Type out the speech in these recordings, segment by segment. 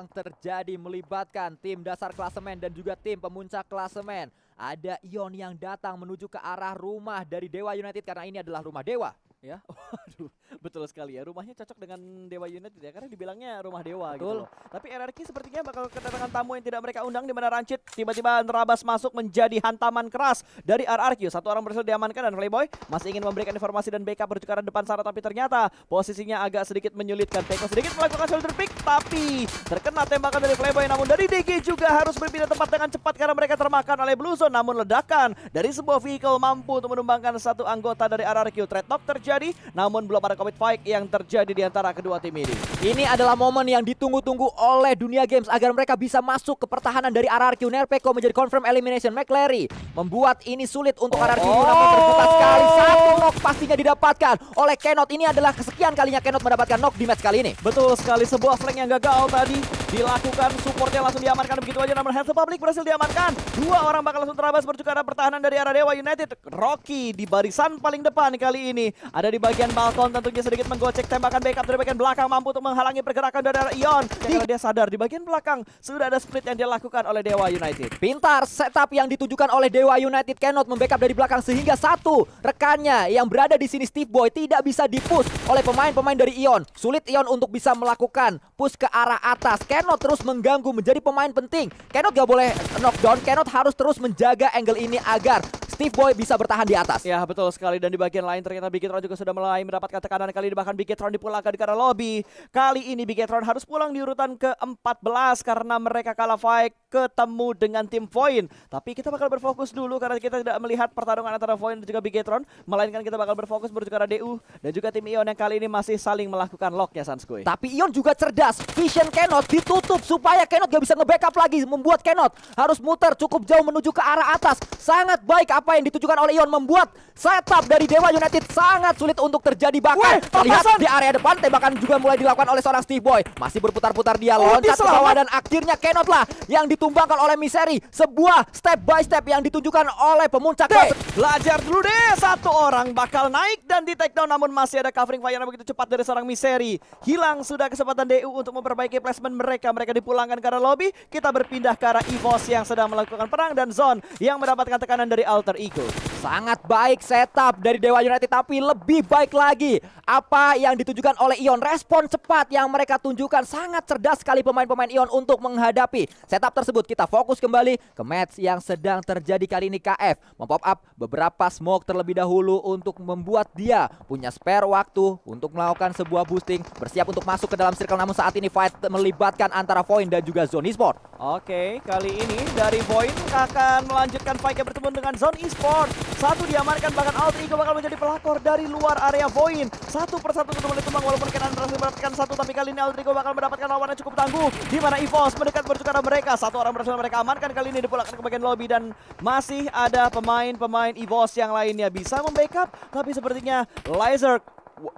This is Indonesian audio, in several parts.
yang terjadi melibatkan tim dasar klasemen dan juga tim pemuncak klasemen. Ada Ion yang datang menuju ke arah rumah dari Dewa United karena ini adalah rumah Dewa. Ya, waduh, betul sekali ya. Rumahnya cocok dengan Dewa United ya, karena dibilangnya rumah dewa Betul. gitu loh. Tapi RRQ sepertinya bakal kedatangan tamu yang tidak mereka undang, di mana Rancid tiba-tiba nerabas masuk menjadi hantaman keras dari RRQ. Satu orang berhasil diamankan dan Playboy masih ingin memberikan informasi dan backup menuju ke arah depan sana, tapi ternyata posisinya agak sedikit menyulitkan. Peko sedikit melakukan shoulder pick, tapi terkena tembakan dari Playboy. Namun dari DG juga harus berpindah tempat dengan cepat karena mereka termakan oleh Blue Zone. Namun ledakan dari sebuah vehicle mampu untuk menumbangkan satu anggota dari RRQ. Trade talk terjadi, namun belum ada commit fight yang terjadi di antara kedua tim ini. Ini adalah momen yang ditunggu-tunggu oleh Dunia Games agar mereka bisa masuk ke pertahanan dari RRQ. Nerpeko menjadi confirm elimination. McClary membuat ini sulit untuk RRQ, namun terbuka sekali. Satu knock pastinya didapatkan oleh Kenot. Ini adalah kesekian kalinya Kenot mendapatkan knock di match kali ini. Betul sekali, sebuah flank yang gagal tadi dilakukan, supportnya langsung diamankan begitu aja, namun Health Public berhasil diamankan. Dua orang bakal langsung terabas menuju ke arah pertahanan dari arah Dewa United. Rocky di barisan paling depan kali ini, ada di bagian balkon, tentunya sedikit menggocek tembakan backup dari bagian belakang, mampu untuk menghalangi pergerakan dari arah Ion. Karena dia sadar di bagian belakang sudah ada split yang dilakukan oleh Dewa United. Pintar setup yang ditujukan oleh Dewa United. Kenot membackup dari belakang sehingga satu rekannya yang berada di sini, Steve Boy, tidak bisa dipush oleh pemain-pemain dari Ion. Sulit Ion untuk bisa melakukan push ke arah atas. Kenot terus mengganggu, menjadi pemain penting. Kenot gak boleh knockdown, Kenot harus terus menjaga angle ini agar Steve Boy bisa bertahan di atas. Ya, betul sekali. Dan di bagian lain ternyata Bigetron juga sudah mulai mendapatkan tekanan kali ini. Bahkan Bigetron dipulangkan ke arah lobby. Kali ini Bigetron harus pulang di urutan ke-14 karena mereka kalah fight ketemu dengan tim Void. Tapi kita bakal berfokus dulu karena kita tidak melihat pertarungan antara Void dan juga Bigetron, melainkan kita bakal berfokus menuju ke arah DU dan juga tim Ion yang kali ini masih saling melakukan locknya, Sanskui. Tapi Ion juga cerdas. Vision Kenot ditutup supaya Kenot gak bisa nge-backup lagi, membuat Kenot harus muter cukup jauh menuju ke arah atas. Sangat baik apa yang ditujukan oleh Ion, membuat setup dari Dewa United sangat sulit untuk terjadi. Bahkan terlihat di area depan tembakan juga mulai dilakukan oleh seorang Steve Boy. Masih berputar-putar dia, loncat ke bawah dan akhirnya Kenot lah yang ditumbangkan oleh Misery. Sebuah step by step yang ditunjukkan oleh pemuncak. Belajar dulu deh, satu orang bakal naik dan di take down, namun masih ada covering fire yang begitu cepat dari seorang Misery. Hilang sudah kesempatan DU untuk memperbaiki placement mereka. Mereka dipulangkan ke arah lobby. Kita berpindah ke arah EVOS yang sedang melakukan perang dan Zone yang mendapatkan tekanan dari Alter Ego. Sangat baik setup dari Dewa United, tapi lebih baik lagi apa yang ditujukan oleh Ion. Respon cepat yang mereka tunjukkan, sangat cerdas sekali pemain-pemain Ion untuk menghadapi setup tersebut. Kita fokus kembali ke match yang sedang terjadi kali ini. KF mempop up beberapa smoke terlebih dahulu untuk membuat dia punya spare waktu untuk melakukan sebuah boosting, bersiap untuk masuk ke dalam circle. Namun saat ini fight melibatkan antara Void dan juga Zone Esport. Oke, kali ini dari Void akan melanjutkan fight yang bertemu dengan Zone Esport. Satu diamankan, bahkan Alter Ego bakal menjadi pelakor dari luar area Void. Satu persatu ketemu ditumbang, walaupun Kenan berhasil mendapatkan satu, tapi kali ini Alter Ego bakal mendapatkan lawan yang cukup tangguh, di mana EVOS mendekat menuju ke arah mereka. Satu orang berhasil mereka amankan, kali ini dipulangkan ke bagian lobby dan masih ada pemain-pemain EVOS yang lainnya bisa membackup, tapi sepertinya Lizard.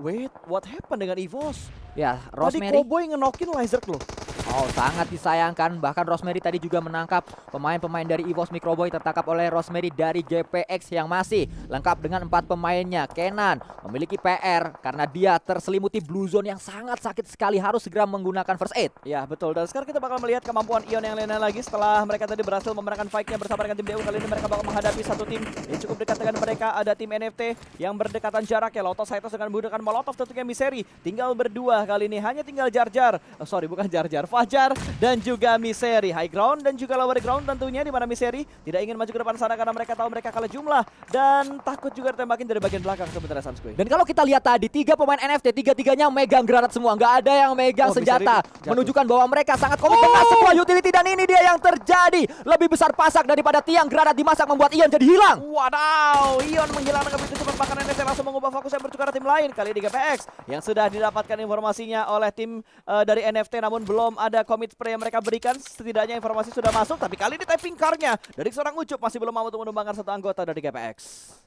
Wait, what happened dengan EVOS? Ya, Tadi Rosemary. Cowboy ngenokin Lizard loh. Oh, sangat disayangkan. Bahkan Rosemary tadi juga menangkap pemain-pemain dari EVOS. Microboy tertangkap oleh Rosemary dari GPX yang masih lengkap dengan 4 pemainnya. Kenan memiliki PR karena dia terselimuti Blue Zone yang sangat sakit sekali, harus segera menggunakan first aid. Ya, betul. Dan sekarang kita bakal melihat kemampuan Ion yang lainnya lagi setelah mereka tadi berhasil memenangkan fight-nya bersama dengan tim DU. Kali ini mereka bakal menghadapi satu tim yang cukup dekat dengan mereka. Ada tim NFT yang berdekatan jarak ya. Lotus Hytos dengan menggunakan Molotov, tentunya Misery tinggal berdua kali ini. Hanya tinggal Jar-Jar. Oh, sorry, bukan Jar-Jar. Fajar dan juga Misery. High ground dan juga lower ground tentunya, di mana Misery tidak ingin maju ke depan sana karena mereka tahu mereka kalah jumlah dan takut juga ditembakin dari bagian belakang sebenarnya Sanskui. Dan kalau kita lihat tadi 3 pemain NFT, 3-tiganya megang granat semua, nggak ada yang megang senjata, menunjukkan bahwa mereka sangat komit dengan sebuah utility. Dan ini dia yang terjadi, lebih besar pasak daripada tiang granat dimasak, membuat Ion jadi hilang. Wadaw, Ion menghilangkan begitu cepat, bahkan NFT langsung mengubah fokus yang menuju ke arah tim lain. Kali ini GPX yang sudah didapatkan informasinya oleh tim dari NFT, namun belum ada commit spray yang mereka berikan. Setidaknya informasi sudah masuk, tapi kali ini typing car-nya dari seorang Ucup masih belum mampu untuk menumbangkan satu anggota dari GPX.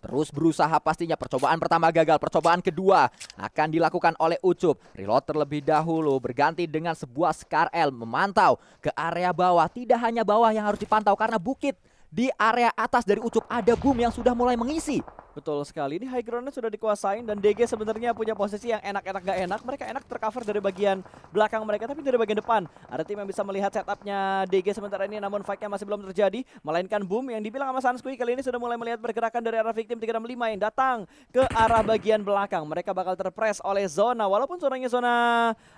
Terus berusaha pastinya. Percobaan pertama gagal, percobaan kedua akan dilakukan oleh Ucup. Reload terlebih dahulu, berganti dengan sebuah Scar L, memantau ke area bawah. Tidak hanya bawah yang harus dipantau karena bukit di area atas dari Ucup ada boom yang sudah mulai mengisi. Betul sekali, ini high groundnya sudah dikuasain dan DG sebenarnya punya posisi yang enak-enak gak enak. Mereka enak tercover dari bagian belakang mereka, tapi dari bagian depan ada tim yang bisa melihat setupnya DG sementara ini, namun fight-nya masih belum terjadi. Melainkan Boom yang dibilang sama Sanskui kali ini sudah mulai melihat pergerakan dari arah victim 365 yang datang ke arah bagian belakang. Mereka bakal terpress oleh zona, walaupun zonanya zona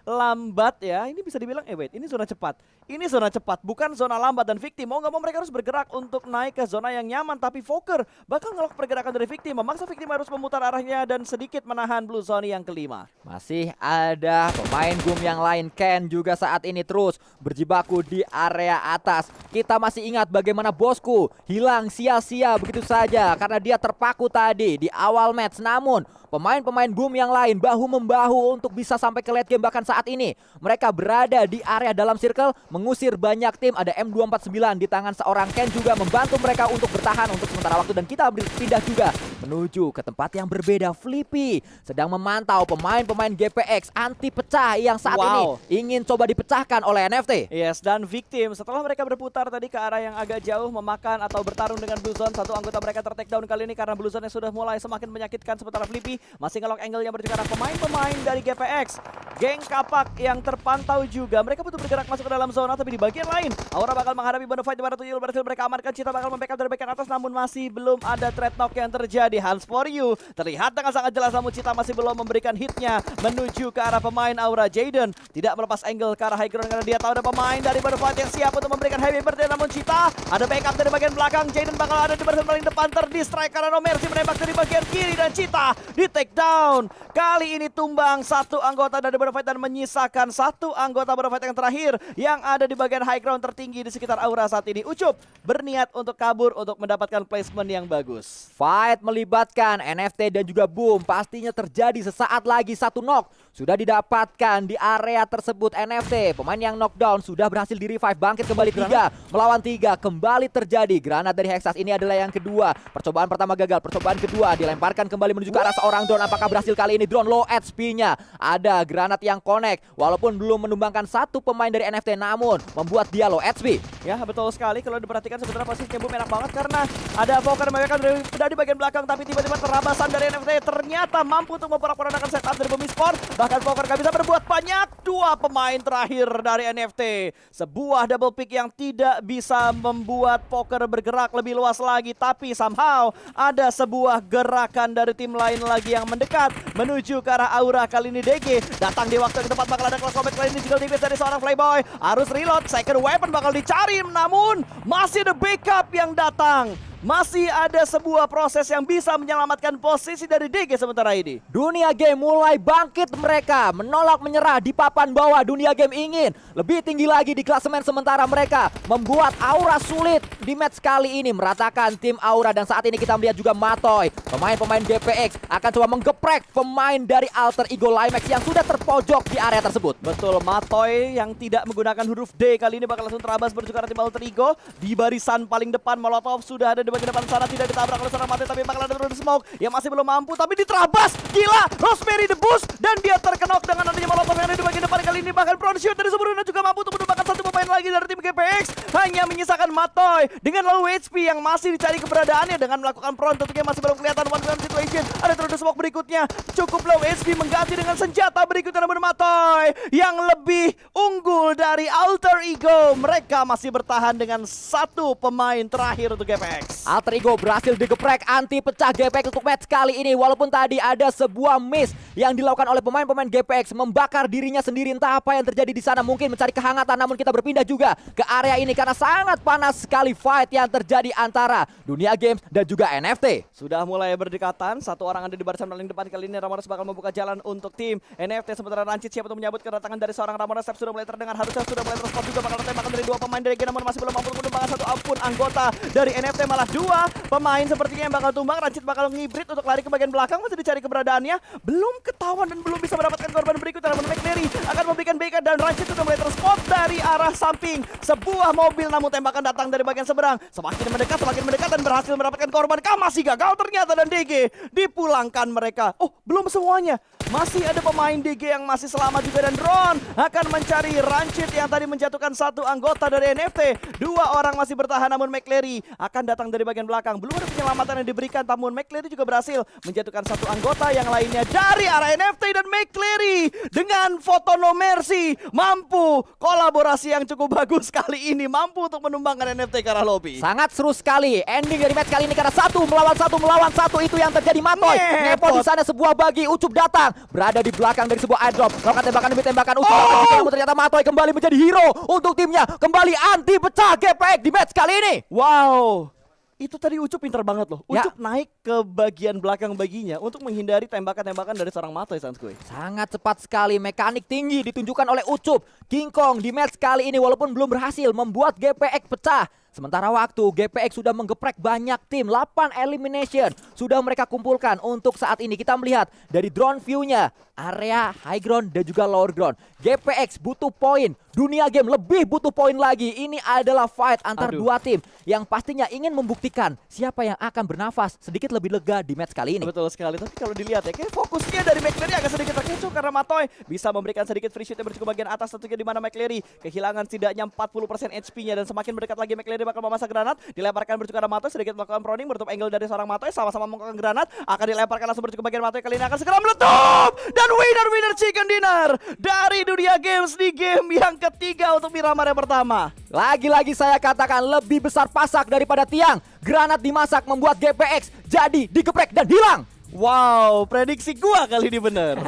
lambat ya. Ini bisa dibilang, wait, ini zona cepat. Ini zona cepat, bukan zona lambat, dan victim mau nggak mau mereka harus bergerak untuk naik ke zona yang nyaman, tapi Fokker bakal ngelok pergerakan dari victim, memaksa victim harus memutar arahnya dan sedikit menahan blue zone yang kelima. Masih ada pemain Boom yang lain, Ken juga saat ini terus berjibaku di area atas. Kita masih ingat bagaimana bosku hilang sia-sia begitu saja karena dia terpaku tadi di awal match. Namun pemain-pemain Boom yang lain bahu-membahu untuk bisa sampai ke late game. Bahkan saat ini mereka berada di area dalam circle mengusir banyak tim. Ada M249 di tangan seorang Ken juga membantu mereka untuk bertahan untuk sementara waktu. Dan kita pindah juga menuju ke tempat yang berbeda. Flippy sedang memantau pemain-pemain GPX anti pecah yang saat ini ingin coba dipecahkan oleh NFT. Yes, dan victim setelah mereka berputar tadi ke arah yang agak jauh memakan atau bertarung dengan blue zone, satu anggota mereka tertakedown kali ini karena blue zone sudah mulai semakin menyakitkan. Sementara Flippy masih ngelok angle-nya berbicara pemain-pemain dari GPX. Geng Kapak yang terpantau juga. Mereka butuh bergerak masuk ke dalam zona, tapi di bagian lain Aura bakal menghadapi Bonafide di mana Tuyul berhasil mereka amankan. Cita bakal membackup dari bagian atas, namun masih belum ada trade knock yang terjadi. Hands for you terlihat dengan sangat jelas, namun Cita masih belum memberikan hitnya menuju ke arah pemain Aura. Jaden tidak melepas angle ke arah high ground karena dia tahu ada pemain dari Bonafide yang siap untuk memberikan heavy birthday, namun Cita ada backup dari bagian belakang. Jaden bakal ada di bagian paling depan, terdistract karena No Mercy menembak dari bagian kiri dan Cita di take down. Kali ini tumbang satu anggota dari Bonafide dan menyisakan satu anggota Bonafide yang terakhir yang ada di bagian high ground tertinggi di sekitar Aura saat ini. Ucup berniat untuk kabur untuk mendapatkan placement yang bagus. Fight melibatkan NFT dan juga Boom pastinya terjadi sesaat lagi. Satu knock sudah didapatkan di area tersebut. NFT pemain yang knockdown sudah berhasil di revive, bangkit kembali 3 melawan 3. Kembali terjadi granat dari Hexas. Ini adalah yang kedua. Percobaan pertama gagal, percobaan kedua dilemparkan kembali menuju ke arah seorang drone. Apakah berhasil kali ini? Drone low HP-nya. Ada granat yang connect walaupun belum menumbangkan satu pemain dari NFT, namun membuat dia low HP. Ya betul sekali, kalau diperhatikan sebenarnya posisinya Boom enak banget karena ada Fokker mereka dari bagian belakang, tapi tiba-tiba terabasan dari NFT ternyata mampu untuk memporak-porandakan setup dari Boom Esports. Bahkan Fokker gak bisa berbuat banyak. Dua pemain terakhir dari NFT, sebuah double pick yang tidak bisa membuat Fokker bergerak lebih luas lagi, tapi somehow ada sebuah gerakan dari tim lain lagi yang mendekat menuju ke arah Aura. Kali ini DG datang di waktu yang tepat, bakal ada close combat kali ini juga tipis dari seorang Playboy. Harus reload, second weapon bakal dicari, namun masih ada backup yang datang. Masih ada sebuah proses yang bisa menyelamatkan posisi dari DG sementara ini. Dunia Game mulai bangkit, mereka menolak menyerah di papan bawah. Dunia Game ingin lebih tinggi lagi di klasemen, sementara mereka membuat Aura sulit di match kali ini, meratakan tim Aura. Dan saat ini kita melihat juga Matoy, pemain-pemain GPX akan coba menggeprek pemain dari Alter Ego Limax yang sudah terpojok di area tersebut. Betul, Matoy yang tidak menggunakan huruf D kali ini bakal langsung terabas menuju ke arah tim Alter Ego. Di barisan paling depan Molotov sudah ada di bagian depan sana, tidak ditabrak oleh seorang Matoy, tapi bakal ada terus smoke yang masih belum mampu, tapi diterabas. Gila, Rosemary debus dan dia terkenok dengan adanya Molotov yang ada di bagian depan kali ini. Bahkan Front Shoot dari Subruna juga mampu untuk menumbangkan satu pemain lagi dari tim GPX. Hanya menyisakan Matoy dengan low HP yang masih dicari keberadaannya dengan melakukan front. Tentunya masih belum kelihatan one situation. Ada terus smoke berikutnya, cukup low HP mengganti dengan senjata berikutnya, namun Matoy yang lebih unggul dari Alter Ego. Mereka masih bertahan dengan satu pemain terakhir untuk GPX. Alter Ego berhasil digeprek, anti pecah GPX untuk match kali ini. Walaupun tadi ada sebuah miss yang dilakukan oleh pemain-pemain GPX, membakar dirinya sendiri. Entah apa yang terjadi di sana, mungkin mencari kehangatan. Namun kita berpindah juga ke area ini karena sangat panas sekali fight yang terjadi antara Dunia Games dan juga NFT. Sudah mulai berdekatan, satu orang ada di barisan paling depan kali ini. Ramones bakal membuka jalan untuk tim NFT, sementara Rancid siap untuk menyambut kedatangan dari seorang Ramones. Step sudah mulai terdengar, harusnya sudah mulai terspot juga, bakal tembakan dari dua pemain dari Gen, namun masih belum mampu menumbangkan satu apun anggota dari NFT. Malah dua pemain sepertinya yang bakal tumbang. Rancid bakal ngibrit untuk lari ke bagian belakang, masih dicari keberadaannya, belum ketahuan dan belum bisa mendapatkan korban berikutnya. Namun McNary akan memberikan backup dan Rancid sudah mulai terspot dari arah samping sebuah mobil, namun tembakan datang dari bagian seberang. Semakin mendekat dan berhasil mendapatkan korban. Masih gagal ternyata, dan DG dipulangkan mereka. Oh, belum semuanya. Masih ada pemain DG yang masih selamat juga, dan Drone akan mencari Rancid yang tadi menjatuhkan satu anggota dari NFT. Dua orang masih bertahan, namun McCleary akan datang dari bagian belakang. Belum ada penyelamatan yang diberikan, namun McCleary juga berhasil menjatuhkan satu anggota yang lainnya dari arah NFT, dan McCleary dengan foto No Mercy mampu kolaborasi yang cukup bagus kali ini, mampu untuk menumbangkan NFT ke arah lobby. Sangat seru sekali ending dari match kali ini karena satu melawan satu itu yang terjadi. Matoy ngepot di sana, sebuah bagi Ucup datang berada di belakang dari sebuah airdrop, melakukan tembakan demi tembakan Ucup. Namun ternyata Matoy kembali menjadi hero untuk timnya, kembali anti pecah GPX di match kali ini. Wow, itu tadi Ucup pintar banget loh. Ya. Ucup naik ke bagian belakang baginya untuk menghindari tembakan-tembakan dari seorang Matoy, Sanskui. Sangat cepat sekali, mekanik tinggi ditunjukkan oleh Ucup. King Kong di match kali ini walaupun belum berhasil membuat GPX pecah. Sementara waktu GPX sudah menggeprek banyak tim, 8 elimination sudah mereka kumpulkan untuk saat ini. Kita melihat dari drone view-nya, area high ground dan juga lower ground. GPX butuh poin, dunia game lebih butuh poin lagi. Ini adalah fight antar dua tim yang pastinya ingin membuktikan siapa yang akan bernafas sedikit lebih lega di match kali ini. Betul sekali, tapi kalau dilihat ya, kayak fokusnya dari McCleary agak sedikit terkecoh karena Matoy bisa memberikan sedikit free shoot yang bercukup bagian atas, tentunya di mana McCleary kehilangan setidaknya 40% HP-nya, dan semakin berdekat lagi McCleary bakal memasak granat, dilemparkan bercukup ke Matoy, sedikit melakukan proning, menutup angle dari seorang Matoy, sama-sama melakukan granat, akan dilemparkan langsung bercukup bagian Matoy, kali ini akan segera meletup, dan winner chicken dinner dari dunia games di game yang ketiga untuk Miramar yang pertama. Lagi-lagi saya katakan lebih besar pasak daripada tiang. Granat dimasak membuat GPX jadi digeprek dan hilang. Wow, prediksi gua kali ini bener.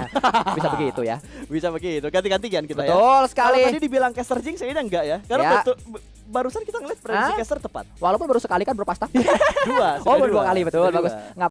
Bisa begitu ya. Bisa begitu, ganti-gantian kita ya. Betul sekali. Kalau tadi dibilang caster jinx, ini enggak ya. Karena Ya. barusan kita ngeliat prediksi caster tepat. Walaupun baru sekali kan bro pasta. Dua. Oh sudah baru dua kali, betul, Sudah bagus. dua. Nggak